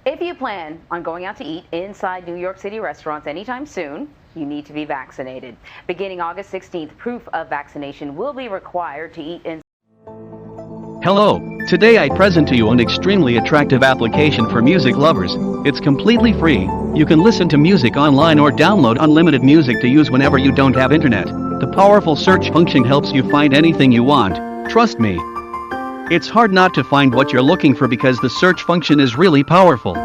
If you plan on going out to eat inside New York City restaurants anytime soon, you need to be vaccinated. Beginning August 16th, proof of vaccination will be required to eat in. Hello, today I present to you an extremely attractive application for music lovers. It's completely free. You can listen to music online or download unlimited music to use whenever you don't have internet. The powerful search function helps you find anything you want. Trust me. It's hard not to find what you're looking for because the search function is really powerful.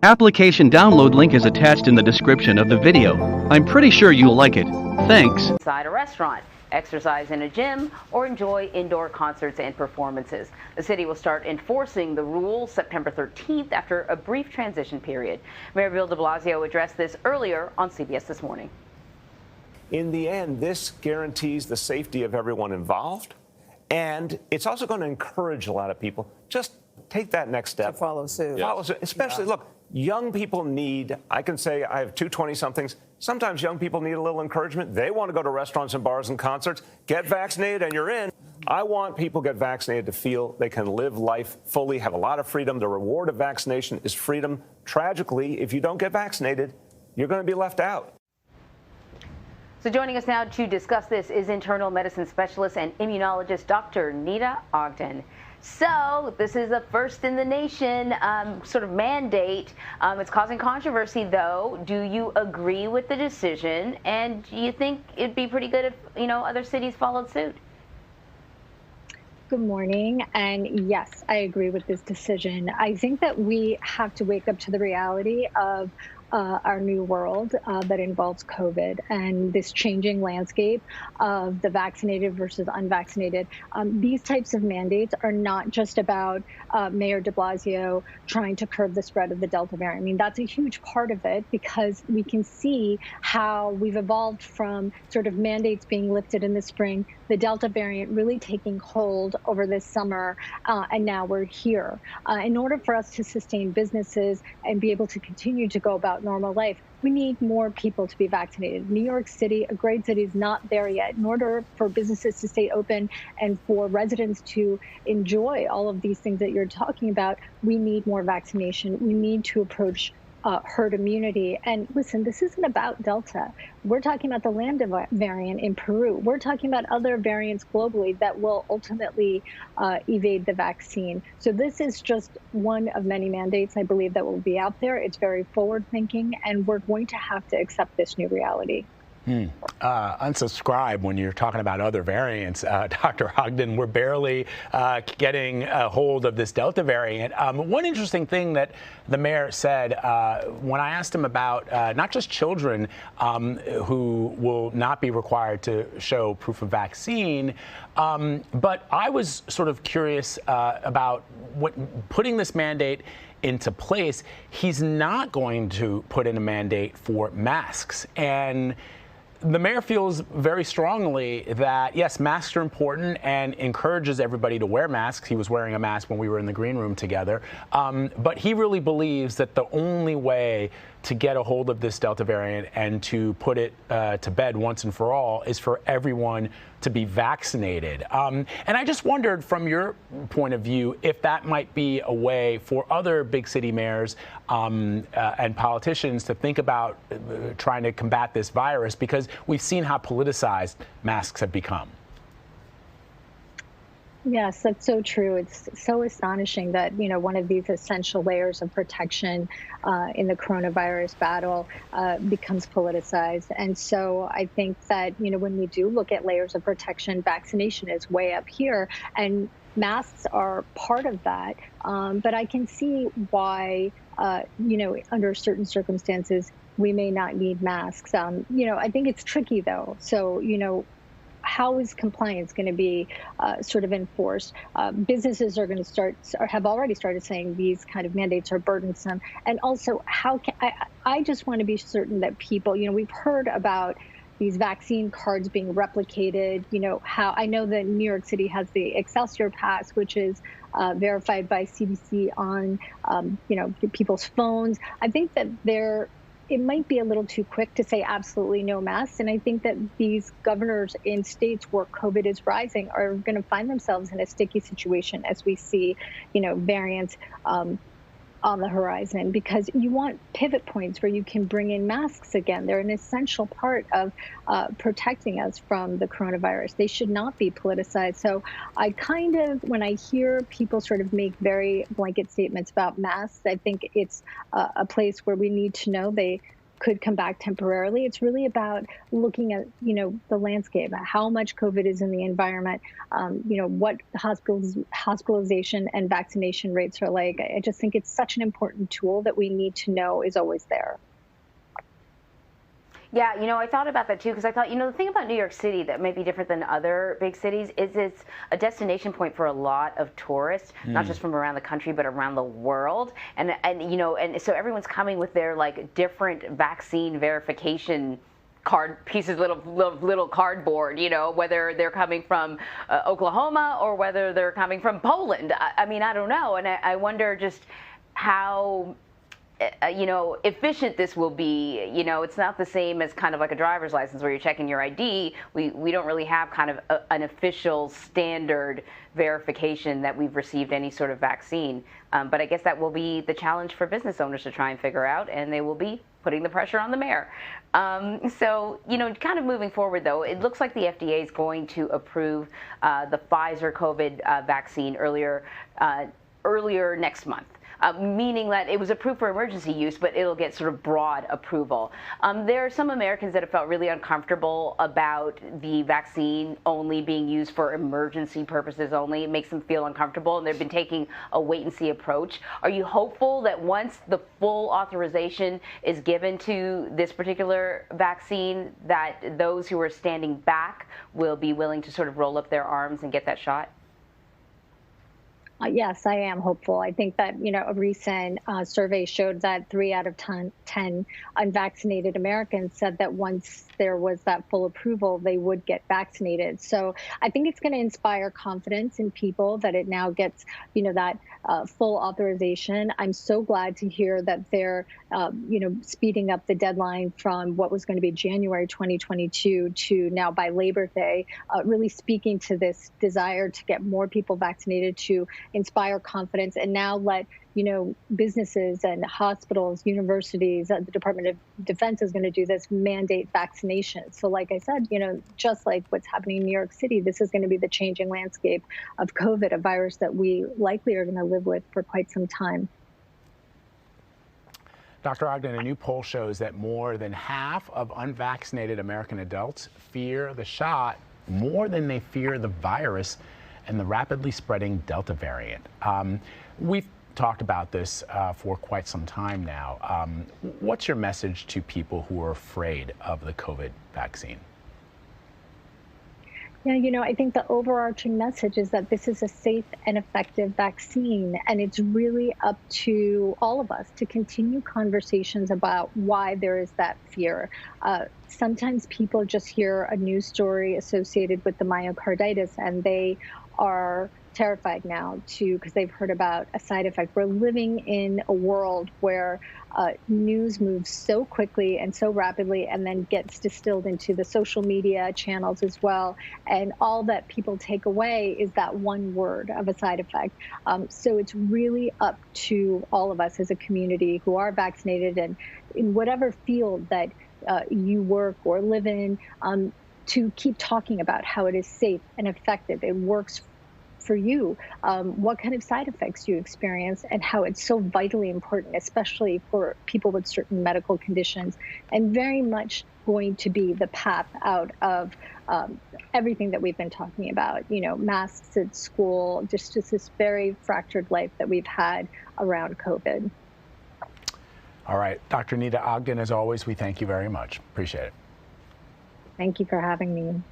Application download link is attached in the description of the video. I'm pretty sure you'll like it. Thanks. Inside a restaurant, exercise in a gym, or enjoy indoor concerts and performances. The city will start enforcing the rules September 13th after a brief transition period. Mayor Bill de Blasio addressed this earlier on CBS This Morning. In the end, this guarantees the safety of everyone involved, and it's also going to encourage a lot of people just take that next step. To follow suit. Yes. Follow suit. Especially, look, young people need, I can say I have two 20-somethings. Sometimes young people need a little encouragement. They want to go to restaurants and bars and concerts. Get vaccinated and you're in. I want people to get vaccinated to feel they can live life fully, have a lot of freedom. The reward of vaccination is freedom. Tragically, if you don't get vaccinated, you're going to be left out. So joining us now to discuss this is internal medicine specialist and immunologist Dr. Neeta Ogden. So this is a first in the nation sort of mandate. It's causing controversy, though. Do you agree with the decision? And do you think it'd be pretty good if, other cities followed suit? Good morning. And yes, I agree with this decision. I think that we have to wake up to the reality of our new world that involves COVID and this changing landscape of the vaccinated versus unvaccinated. These types of mandates are not just about Mayor de Blasio trying to curb the spread of the Delta variant. I mean, that's a huge part of it because we can see how we've evolved from sort of mandates being lifted in the spring, the Delta variant really taking hold over this summer, and now we're here. In order for us to sustain businesses and be able to continue to go about normal life, we need more people to be vaccinated. New York City, a great city, is not there yet. In order for businesses to stay open and for residents to enjoy all of these things that you're talking about, we need more vaccination. We need to approach herd immunity. And listen, this isn't about Delta. We're talking about the Lambda variant in Peru. We're talking about other variants globally that will ultimately evade the vaccine. So this is just one of many mandates, I believe, that will be out there. It's very forward thinking, and we're going to have to accept this new reality. Unsubscribe when you're talking about other variants, Dr. Ogden. We're barely getting a hold of this Delta variant. One interesting thing that the mayor said when I asked him about not just children who will not be required to show proof of vaccine, but I was sort of curious about putting this mandate into place. He's not going to put in a mandate for masks. And the mayor feels very strongly that, yes, masks are important and encourages everybody to wear masks. He was wearing a mask when we were in the green room together. But he really believes that the only way to get a hold of this Delta variant and to put it to bed once and for all is for everyone to be vaccinated. And I just wondered, from your point of view, if that might be a way for other big city mayors and politicians to think about trying to combat this virus, because we've seen how politicized masks have become. Yes, that's so true. It's so astonishing that, one of these essential layers of protection in the coronavirus battle becomes politicized. And so I think that, when we do look at layers of protection, vaccination is way up here, and masks are part of that. But I can see why, under certain circumstances, we may not need masks. I think it's tricky, though. So, how is compliance going to be sort of enforced? Businesses are going to start, or have already started, saying these kind of mandates are burdensome. And also, how can I just want to be certain that people, we've heard about these vaccine cards being replicated. How I know that New York City has the Excelsior Pass, which is verified by CDC on, people's phones. I think that there it might be a little too quick to say absolutely no masks. And I think that these governors in states where COVID is rising are going to find themselves in a sticky situation as we see, variants on the horizon, because you want pivot points where you can bring in masks again. They're an essential part of protecting us from the coronavirus. They should not be politicized. So when I hear people sort of make very blanket statements about masks, I think it's a place where we need to know they could come back temporarily. It's really about looking at, the landscape, how much COVID is in the environment, what hospitalization and vaccination rates are like. I just think it's such an important tool that we need to know is always there. Yeah, I thought about that too, because I thought, the thing about New York City that may be different than other big cities is it's a destination point for a lot of tourists, not just from around the country, but around the world. And so everyone's coming with their different vaccine verification card pieces, little cardboard, whether they're coming from Oklahoma or whether they're coming from Poland. I mean, I don't know. And I wonder just how efficient this will be. It's not the same as kind of like a driver's license where you're checking your ID. We don't really have kind of an official standard verification that we've received any sort of vaccine. But I guess that will be the challenge for business owners to try and figure out, and they will be putting the pressure on the mayor. So, kind of moving forward, though, it looks like the FDA is going to approve the Pfizer COVID vaccine earlier next month. Meaning that it was approved for emergency use, but it'll get sort of broad approval. There are some Americans that have felt really uncomfortable about the vaccine only being used for emergency purposes only. It makes them feel uncomfortable, and they've been taking a wait-and-see approach. Are you hopeful that once the full authorization is given to this particular vaccine, that those who are standing back will be willing to sort of roll up their arms and get that shot? Yes, I am hopeful. I think that, a recent survey showed that 3 out of 10 unvaccinated Americans said that once there was that full approval, they would get vaccinated. So I think it's going to inspire confidence in people that it now gets, that full authorization. I'm so glad to hear that they're, speeding up the deadline from what was going to be January 2022 to now by Labor Day, really speaking to this desire to get more people vaccinated, to inspire confidence, and now let businesses and hospitals, universities, the Department of Defense is going to do this, mandate vaccination. So like I said, just like what's happening in New York City, this is going to be the changing landscape of COVID, a virus that we likely are going to live with for quite some time. Dr. Ogden, a new poll shows that more than half of unvaccinated American adults fear the shot more than they fear the virus and the rapidly spreading Delta variant. We've talked about this for quite some time now. What's your message to people who are afraid of the COVID vaccine? Yeah, I think the overarching message is that this is a safe and effective vaccine, and it's really up to all of us to continue conversations about why there is that fear. Sometimes people just hear a news story associated with the myocarditis, and they are terrified now because they've heard about a side effect. We're living in a world where news moves so quickly and so rapidly, and then gets distilled into the social media channels as well. And all that people take away is that one word of a side effect. So it's really up to all of us as a community who are vaccinated, and in whatever field that you work or live in, to keep talking about how it is safe and effective. It works for you, what kind of side effects you experience, and how it's so vitally important, especially for people with certain medical conditions, and very much going to be the path out of everything that we've been talking about, masks at school, just this very fractured life that we've had around COVID. All right, Dr. Neeta Ogden, as always, we thank you very much. Appreciate it. Thank you for having me.